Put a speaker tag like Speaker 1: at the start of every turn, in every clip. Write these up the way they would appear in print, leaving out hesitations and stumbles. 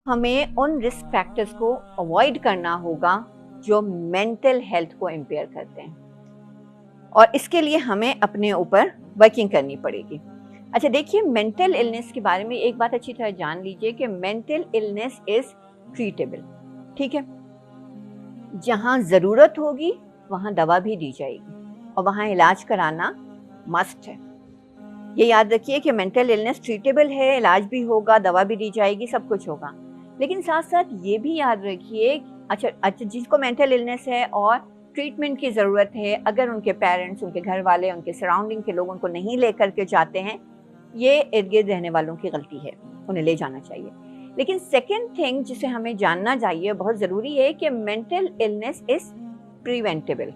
Speaker 1: ہمیں ان risk factors کو avoid کرنا ہوگا جو مینٹل ہیلتھ کو امپیئر کرتے ہیں، اور اس کے لیے ہمیں اپنے اوپر ورکنگ کرنی پڑے گی۔ اچھا دیکھیے، مینٹل النس کے بارے میں ایک بات اچھی طرح جان لیجئے کہ مینٹل النس از ٹریٹیبل، ٹھیک ہے؟ جہاں ضرورت ہوگی وہاں دوا بھی دی جائے گی، اور وہاں علاج کرانا مسٹ ہے۔ یہ یاد رکھیے کہ مینٹل النس ٹریٹیبل ہے، علاج بھی ہوگا، دوا بھی دی جائے گی، سب کچھ ہوگا، لیکن ساتھ ساتھ یہ بھی یاد رکھیے اچھا جس کو مینٹل النس ہے اور ٹریٹمنٹ کی ضرورت ہے، اگر ان کے پیرنٹس، ان کے گھر والے، ان کے سراؤنڈنگ کے لوگ ان کو نہیں لے کر کے جاتے ہیں، یہ ارد گرد رہنے والوں کی غلطی ہے، انہیں لے جانا چاہیے۔ لیکن سیکنڈ تھنگ جسے ہمیں جاننا چاہیے، بہت ضروری ہے کہ مینٹل النس از پریونٹیبل،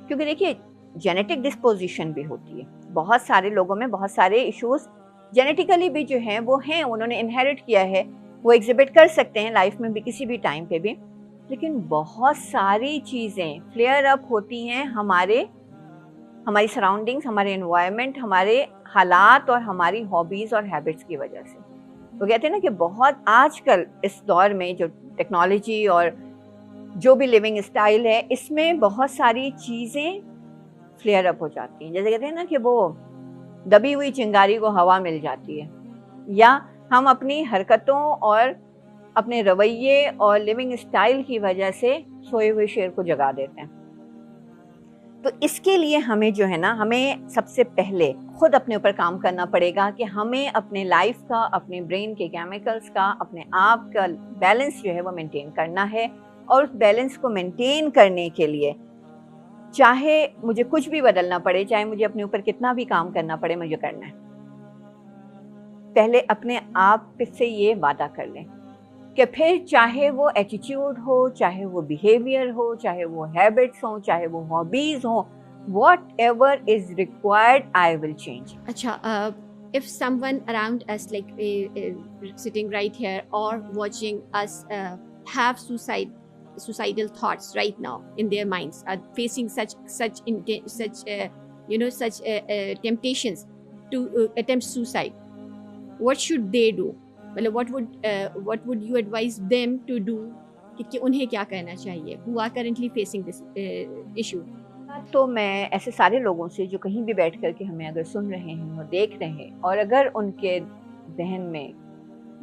Speaker 1: کیونکہ دیکھیے جینیٹک ڈسپوزیشن بھی ہوتی ہے، بہت سارے لوگوں میں بہت سارے ایشوز جینیٹیکلی بھی جو ہیں وہ ہیں، انہوں نے انہیرٹ کیا ہے، وہ ایگزیبٹ کر سکتے ہیں لائف میں بھی کسی بھی ٹائم پہ بھی، لیکن بہت ساری چیزیں فلیئر اپ ہوتی ہیں ہماری سراؤنڈنگز، ہمارے انوائرمنٹ، ہمارے حالات اور ہماری ہابیز اور ہیبٹس کی وجہ سے۔ وہ کہتے ہیں نا کہ بہت آج کل اس دور میں جو ٹیکنالوجی اور جو بھی لیونگ اسٹائل ہے، اس میں بہت ساری چیزیں فلیئر اپ ہو جاتی ہیں، جیسے کہتے ہیں نا کہ وہ دبی ہوئی چنگاری کو ہوا مل جاتی ہے، یا ہم اپنی حرکتوں اور اپنے رویے اور لیونگ اسٹائل کی وجہ سے سوئے ہوئے شیر کو جگا دیتے ہیں۔ تو اس کے لیے ہمیں جو ہے نا، ہمیں سب سے پہلے خود اپنے اوپر کام کرنا پڑے گا کہ ہمیں اپنے لائف کا، اپنے برین کے کیمیکلز کا، اپنے آپ کا بیلنس جو ہے وہ مینٹین کرنا ہے، اور اس بیلنس کو مینٹین کرنے کے لیے چاہے مجھے کچھ بھی بدلنا پڑے، چاہے مجھے اپنے اوپر کتنا بھی کام کرنا پڑے، مجھے کرنا ہے۔ پہلے اپنے آپ سے یہ وعدہ کر لیں کہ پھر چاہے وہ ایٹیٹیوڈ ہو، چاہے وہ بیہیویئر ہو، چاہے وہ ہیبٹس ہوں، چاہے وہ ہابیز ہوں، whatever is required, I will change.
Speaker 2: Acha, if someone around us, like sitting right here or watching us, have suicidal thoughts right now in their minds, are facing such temptations to attempt suicide, what should they do? What would you advise them to do? کہ انہیں کیا کرنا چاہیے who are currently facing this issue?
Speaker 1: تو میں ایسے سارے لوگوں سے جو کہیں بھی بیٹھ کر کے ہمیں اگر سن رہے ہیں اور دیکھ رہے ہیں، اور اگر ان کے ذہن میں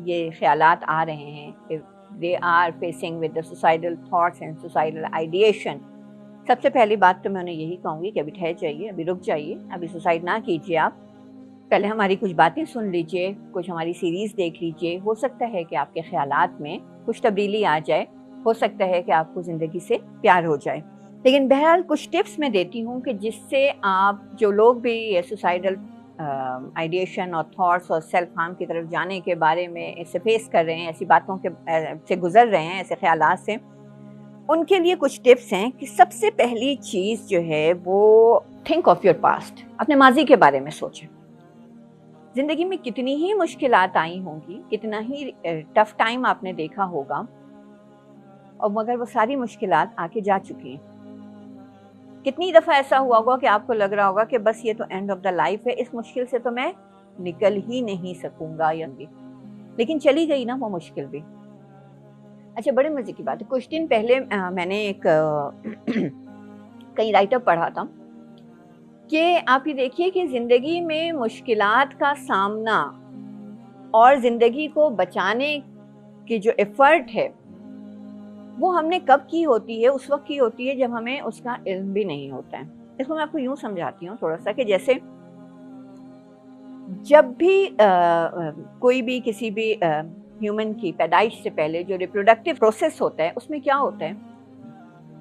Speaker 1: یہ خیالات آ رہے ہیں کہ they are facing with the suicidal thoughts and suicidal ideation، سب سے پہلی بات تو میں انہیں یہی کہوں گی کہ ابھی ٹھہر جائیے، ابھی رک جائیے، ابھی سوسائڈ نہ کیجیے، آپ پہلے ہماری کچھ باتیں سن لیجیے، کچھ ہماری سیریز دیکھ لیجیے، ہو سکتا ہے کہ آپ کے خیالات میں کچھ تبدیلی آ جائے، ہو سکتا ہے کہ آپ کو زندگی سے پیار ہو جائے۔ لیکن بہرحال کچھ ٹپس میں دیتی ہوں کہ جس سے آپ جو لوگ بھی یہ سوسائڈل آئیڈیشن اور تھاٹس اور سیلف ہارم کی طرف جانے کے بارے میں اسے فیس کر رہے ہیں، ایسی باتوں کے سے گزر رہے ہیں، ایسے خیالات سے، ان کے لیے کچھ ٹپس ہیں کہ سب سے پہلی چیز جو ہے وہ تھنک آف یور پاسٹ، اپنے ماضی کے بارے میں سوچیں۔ زندگی میں کتنی ہی مشکلات آئی ہوں گی، کتنا ہی ٹف ٹائم آپ نے دیکھا ہوگا، اور مگر وہ ساری مشکلات آ کے جا چکی ہیں۔ کتنی دفعہ ایسا ہوا ہوگا کہ آپ کو لگ رہا ہوگا کہ بس یہ تو اینڈ آف دا لائف ہے، اس مشکل سے تو میں نکل ہی نہیں سکوں گا، لیکن چلی گئی نا وہ مشکل بھی۔ اچھا بڑے مزے کی بات ہے، کچھ دن پہلے میں نے ایک کہیں رائٹ اپ پڑھا تھا کہ آپ یہ دیکھیے کہ زندگی میں مشکلات کا سامنا اور زندگی کو بچانے کی جو ایفرٹ ہے وہ ہم نے کب کی ہوتی ہے؟ اس وقت کی ہوتی ہے جب ہمیں اس کا علم بھی نہیں ہوتا ہے۔ اس کو میں آپ کو یوں سمجھاتی ہوں تھوڑا سا کہ جیسے جب بھی کوئی بھی کسی بھی ہیومن کی پیدائش سے پہلے جو ریپروڈکٹیو پروسیس ہوتا ہے، اس میں کیا ہوتا ہے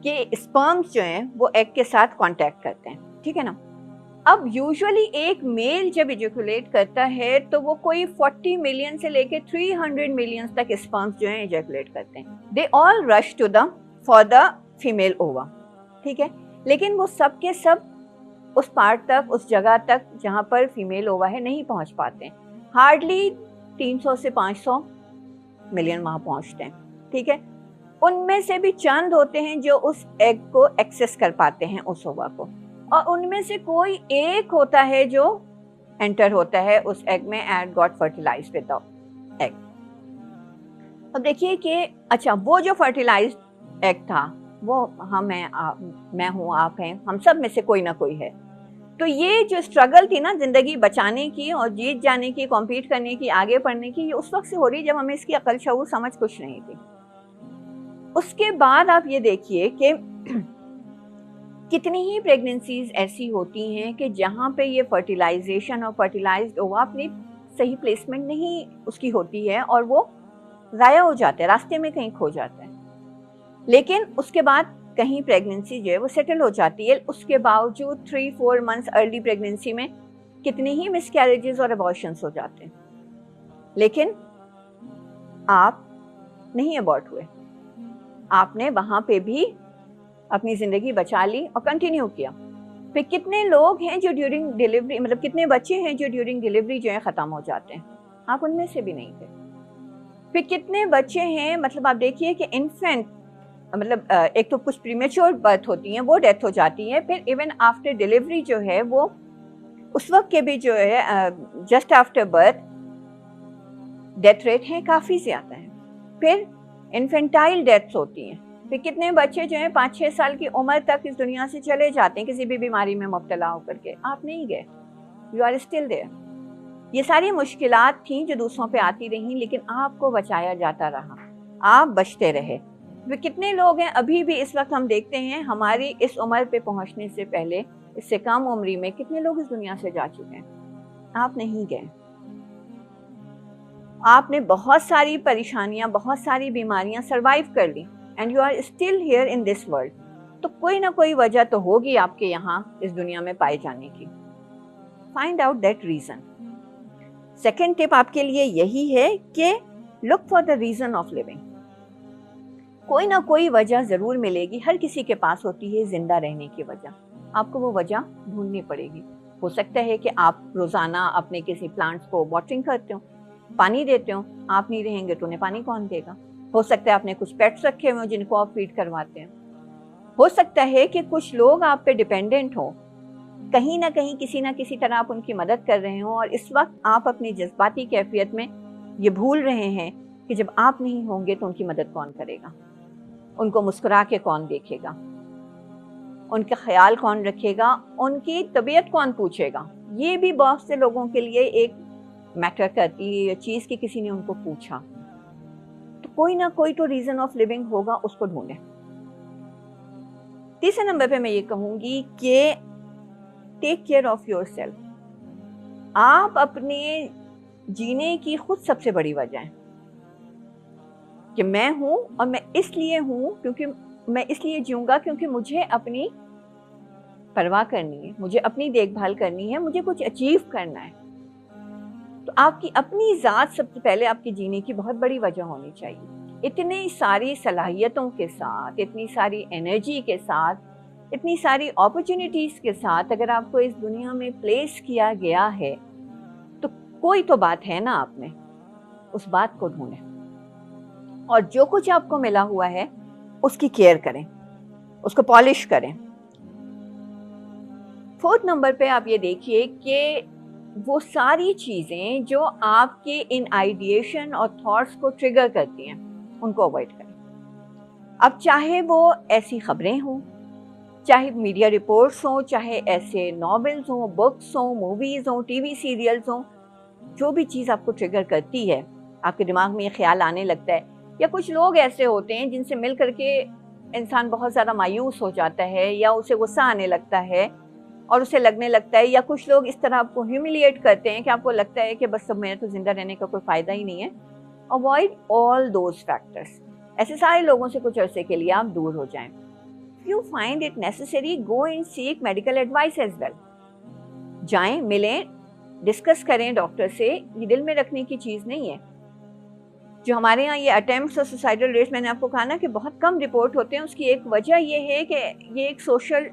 Speaker 1: کہ اسپرمز جو ہیں وہ ایگ کے ساتھ کانٹیکٹ کرتے ہیں، ٹھیک ہے نا؟ اب یوزولی ایک میل جب ایجیکولیٹ کرتا ہے تو وہ کوئی 40 ملین سے لے کے 300 ملین تک اسپرمز جو ہیں ایجیکولیٹ کرتے ہیں۔ They all rush to the for the female ova, ٹھیک ہے؟ لیکن وہ سب کے سب اس پارٹ تک، اس جگہ تک جہاں پر فیمیل اووا ہے نہیں پہنچ پاتے ہیں، ہارڈلی 300 سے 500 ملین وہاں پہنچتے ہیں، ٹھیک ہے؟ ان میں سے بھی چند ہوتے ہیں جو اس ایگ کو ایکسس کر پاتے ہیں، اس اووا کو، اور ان میں سے کوئی ایک ہوتا ہے جو انٹر ہوتا ہے اس ایگ میں and got fertilized with the egg. اب دیکھیے کہ اچھا وہ جو فرٹیلائزڈ ایگ تھا وہ میں ہوں، آپ ہیں، ہم سب میں سے کوئی نہ کوئی ہے. تو یہ جو اسٹرگل تھی نا زندگی بچانے کی اور جیت جانے کی، کمپیٹ کرنے کی، آگے پڑھنے کی، یہ اس وقت سے ہو رہی جب ہمیں اس کی عقل شعور سمجھ کچھ نہیں تھی. اس کے بعد آپ یہ دیکھیے کہ کتنی ہی پریگننسیز ایسی ہوتی ہیں کہ جہاں پہ یہ فرٹیلائزیشن اور فرٹیلائزڈ اووا اپنی صحیح پلیسمنٹ نہیں اس کی ہوتی ہے اور وہ ضائع ہو جاتا ہے، راستے میں کہیں کھو جاتا ہے. لیکن اس کے بعد کہیں پریگننسی جو ہے وہ سیٹل ہو جاتی ہے. اس کے باوجود 3-4 منتھس ارلی پریگننسی میں کتنے ہی مس کیریجز اور ابارشنس ہو جاتے ہیں. لیکن آپ نہیں ابارٹ ہوئے، آپ نے وہاں پہ بھی اپنی زندگی بچا لی اور کنٹینیو کیا. پھر کتنے لوگ ہیں جو ڈیورنگ ڈیلیوری، مطلب کتنے بچے ہیں جو ڈیورنگ ڈیلیوری جو ہے ختم ہو جاتے ہیں، آپ ان میں سے بھی نہیں تھے. پھر کتنے بچے ہیں، مطلب آپ دیکھیے کہ انفینٹ، مطلب ایک تو کچھ پریمیچور برتھ ہوتی ہیں وہ ڈیتھ ہو جاتی ہے. پھر ایون آفٹر ڈیلیوری جو ہے وہ اس وقت کے بھی جو ہے just after birth death rate ہے کافی زیادہ ہے. پھر انفینٹائل ڈیتھس ہوتی ہیں. پھر کتنے بچے جو ہیں 5-6 سال کی عمر تک اس دنیا سے چلے جاتے ہیں کسی بھی بیماری میں مبتلا ہو کر کے. آپ نہیں گئے، یو آر اسٹل دیئر. یہ ساری مشکلات تھیں جو دوسروں پہ آتی رہیں، لیکن آپ کو بچایا جاتا رہا، آپ بچتے رہے. کتنے لوگ ہیں ابھی بھی اس وقت ہم دیکھتے ہیں ہماری اس عمر پہ پہنچنے سے پہلے، اس سے کم عمری میں کتنے لوگ اس دنیا سے جا چکے ہیں. آپ نہیں گئے. آپ نے بہت ساری پریشانیاں، بہت ساری بیماریاں سروائیو کر لی and you are still here in this world. تو کوئی نہ کوئی وجہ تو ہوگی آپ کے یہاں اس دنیا میں پائے جانے کی. Find out that reason. Second tip آپ کے لیے یہی ہے کہ look for the reason of living. کوئی نہ کوئی وجہ ضرور ملے گی، ہر کسی کے پاس ہوتی ہے زندہ رہنے کی وجہ. آپ کو وہ وجہ ڈھونڈنی پڑے گی. ہو سکتا ہے کہ آپ روزانہ اپنے کسی پلانٹس کو واٹرنگ کرتے ہو، پانی دیتے ہو. آپ نہیں رہیں گے تو انہیں پانی کون دے گا؟ ہو سکتا ہے آپ نے کچھ پیٹس رکھے ہوئے جن کو آپ فیڈ کرواتے ہیں. ہو سکتا ہے کہ کچھ لوگ آپ پہ ڈیپینڈنٹ ہوں، کہیں نہ کہیں کسی نہ کسی طرح آپ ان کی مدد کر رہے ہوں، اور اس وقت آپ اپنی جذباتی کیفیت میں یہ بھول رہے ہیں کہ جب آپ نہیں ہوں گے تو ان کی مدد کون کرے گا، ان کو مسکرا کے کون دیکھے گا، ان کا خیال کون رکھے گا، ان کی طبیعت کون پوچھے گا. یہ بھی بہت سے لوگوں کے لیے ایک میٹر کرتی ہے یہ چیز کہ کسی نے ان کو پوچھا. تو کوئی نہ کوئی تو ریزن آف لیونگ ہوگا، اس کو ڈھونڈیں. تیسرے نمبر پہ میں یہ کہوں گی کہ take care of your self. آپ اپنے جینے کی خود سب سے بڑی وجہ ہے کہ میں ہوں، اور میں اس لیے ہوں کیونکہ میں اس لیے جیوں گا کیونکہ مجھے اپنی پرواہ کرنی ہے، مجھے اپنی دیکھ بھال کرنی ہے، مجھے کچھ اچیو کرنا ہے. تو آپ کی اپنی ذات سب سے پہلے آپ کی جینے کی بہت بڑی وجہ ہونی چاہیے. اتنی ساری صلاحیتوں کے ساتھ، اتنی ساری انرجی کے ساتھ، اتنی ساری اپرچونٹیز کے ساتھ اگر آپ کو اس دنیا میں پلیس کیا گیا ہے تو کوئی تو بات ہے نا. آپ نے اس بات کو ڈھونڈیں اور جو کچھ آپ کو ملا ہوا ہے اس کی کیئر کریں، اس کو پالش کریں. فورتھ نمبر پہ آپ یہ دیکھیے کہ وہ ساری چیزیں جو آپ کے ان آئیڈیشن اور تھاٹس کو ٹریگر کرتی ہیں ان کو اوائڈ کریں. اب چاہے وہ ایسی خبریں ہوں، چاہے میڈیا رپورٹس ہوں، چاہے ایسے ناولز ہوں، بکس ہوں، موویز ہوں، ٹی وی سیریلز ہوں، جو بھی چیز آپ کو ٹریگر کرتی ہے، آپ کے دماغ میں یہ خیال آنے لگتا ہے. یا کچھ لوگ ایسے ہوتے ہیں جن سے مل کر کے انسان بہت زیادہ مایوس ہو جاتا ہے، یا اسے غصہ آنے لگتا ہے اور اسے لگنے لگتا ہے، یا کچھ لوگ اس طرح آپ کو ہیوملیٹ کرتے ہیں کہ آپ کو لگتا ہے کہ بس میرے تو زندہ رہنے کا کوئی فائدہ ہی نہیں ہے. Avoid all those factors. ایسے سارے لوگوں سے کچھ عرصے کے لیے آپ دور ہو جائیں. If you find it necessary, go and seek medical advice as well. جائیں، ملیں، ڈسکس کریں ڈاکٹر سے. یہ دل میں رکھنے کی چیز نہیں ہے. جو ہمارے ہاں یہ اٹیمپٹس اور سوسائڈل ریٹس، میں نے آپ کو کہا نا کہ بہت کم رپورٹ ہوتے ہیں. اس کی ایک وجہ یہ ہے کہ یہ ایک سوشل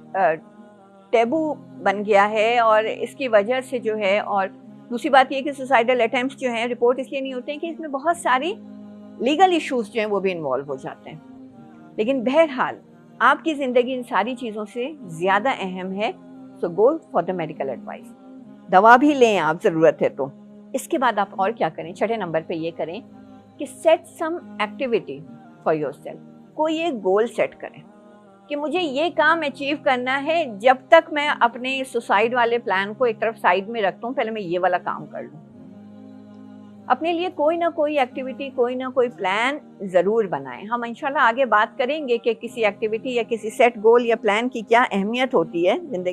Speaker 1: ٹیبو بن گیا ہے، اور اس کی وجہ سے جو ہے، اور دوسری بات یہ کہ سوسائڈل اٹیمپٹس جو ہیں رپورٹ اس لیے نہیں ہوتے ہیں کہ اس میں بہت ساری لیگل ایشوز جو ہیں وہ بھی انوالو ہو جاتے ہیں. لیکن بہرحال آپ کی زندگی ان ساری چیزوں سے زیادہ اہم ہے. So go for the medical advice. دوا بھی لیں آپ ضرورت ہے تو. اس کے بعد آپ اور کیا کریں؟ چھٹے نمبر پہ یہ کریں کہ set some activity for your yourself ایک گول سیٹ کریں کہ مجھے یہ کام اچیو کرنا ہے. جب تک میں اپنے سوسائڈ والے پلان کو ایک طرف سائڈ میں رکھتا ہوں, پہلے میں یہ والا کام کر لوں. اپنے لیے کوئی نہ کوئی ایکٹیویٹی, کوئی نہ کوئی پلان ضرور بنائیں. ہم انشاءاللہ آگے بات کریں گے کہ کسی ایکٹیویٹی یا کسی سیٹ گول یا پلان کی کیا اہمیت ہوتی ہے زندگی